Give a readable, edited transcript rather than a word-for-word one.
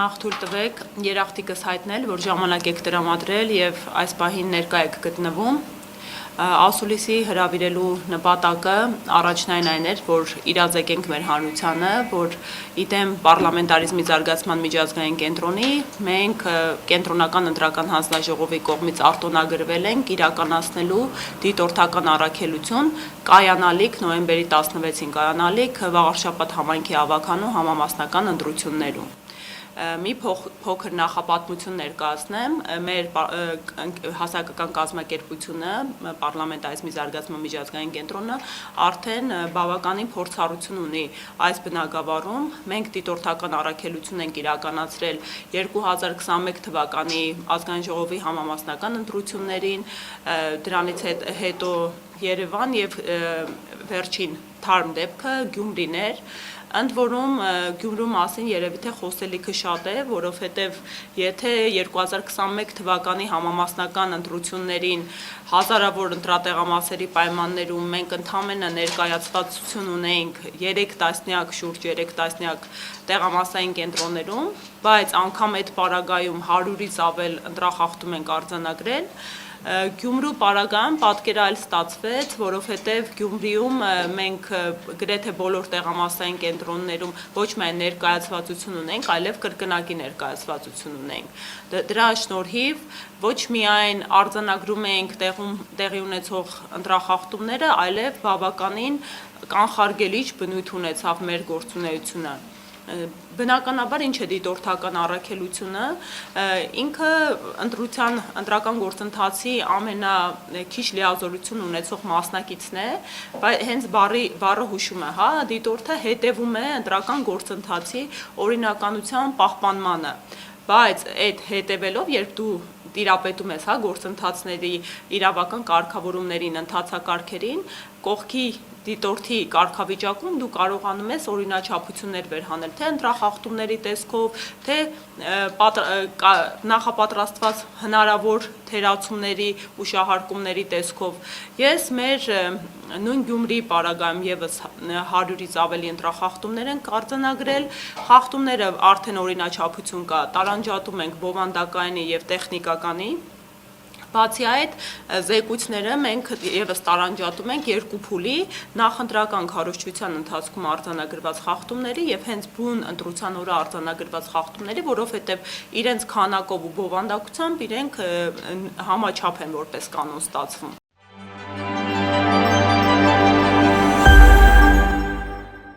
նախ թույլ տվեք երախտիկս հայտնել, որ ժամանակ եք տրամադրել եւ այս պահին ներկա եք գտնվում։ Ասուլիսի հրավիրելու նպատակը առաջնային այն էր, որ իրազեկենք մեր հանրությանը, որ իդեմ պարլամենտարիզմի զարգացման միջազգային կենտրոնի մենք կենտրոնական ընտրական հանձնաժողովի կողմից արտոնագրվել ենք իրականացնելու դիտորդական առաքելություն կայանալիք նոյեմբերի 16-ին կայանալիք վաղարշաբաթ համայնքի ավականու համամասնական ընտրություններում։ Մի փոքր նախապատմություն ներկայացնեմ, մեր հասարակական կազմակերպությունը, պարլամենտարիզմի զարգացման միջազգային կենտրոնը արդեն բավականին փորձառություն ունի այս բնագավառում։ Մենք դիտորդական առաքելություն ենք իրականացրել 2021 թվականի ազգային ժողովի համամասնական ընտրություններին, դրանից հետո Երևան եւ վերջին թարմ դեպքը Գյումրին էր, ընդ որում Գյումրու մասին երևի թե խոսելիքը շատ է, որովհետև եթե 2021 թվականի համամասնական ընտրություններին հազարավոր ընտրատեղամասերի պայմաններում մենք ընդամենը ներկայացվածություն ունեինք 3 տասնյակ, շուրջ 3 տասնյակ տեղամասային կենտրոններում, բայց անգամ այդ պարագայում 100-ից ավել ընտրախախտում ենք արձանագրել, Գյումրու պարագայում պատկերը այլ ստացվեց, որովհետև Գյումրիում մենք գրեթե բոլոր տեղամասային կենտրոններում ոչ միայն ներկայացվածություն ունենք, այլև կրկնակի ներկայացվածություն ունենք։ Դրա շնորհիվ ոչ միայն արձանագրում ենք տեղի ունեցող ընտրախախտումները, այլև բավականին կանխարգելիչ բնույթ ունեցավ մեր գործունեությունը։ Բնականաբար ինչ է դիտորդական առաքելությունը, ինքը ընտրական գործընթացի ամենաքիչ լիազորություն ունեցող մասնակիցն է, բայց հենց բառը հուշում է, հա, դիտորդը հետևում է ընտրական գործընթացի օրինականության պահպանմանը, բայց այդ հետևելով, երբ դու տիրապետում ես, հա, գործընթացների իրավական կարգավորումներին, ընթացակարգերին, կողքի դիտորդի կարգավիճակում դու կարողանում ես օրինաչափություններ վերհանել, թե ընտրախախտումների տեսքով, թե նախապատրաստված հնարավոր թերացումների, ուշահարկումների տեսքով։ Ես մեր նույն Գյումրիի պարագայում եւս 100-ից ավելի ընտրախախտումներ ենք արձանագրել, խախտումները արդեն օրինաչափություն կա, տարանջատում ենք բովանդակայինի եւ տեխնիկականի։ Բացի այդ, զեկույցները մենք եւս տարանջատում ենք երկու փուլի նախընտրական քարոզչության ընթացքում արձանագրված խախտումների եւ հենց բուն ընտրության օրը արձանագրված խախտումների, որովհետեւ իրենց քանակով ու բովանդակությամբ իրենք համաչափ են որպես կանոն ստացվում։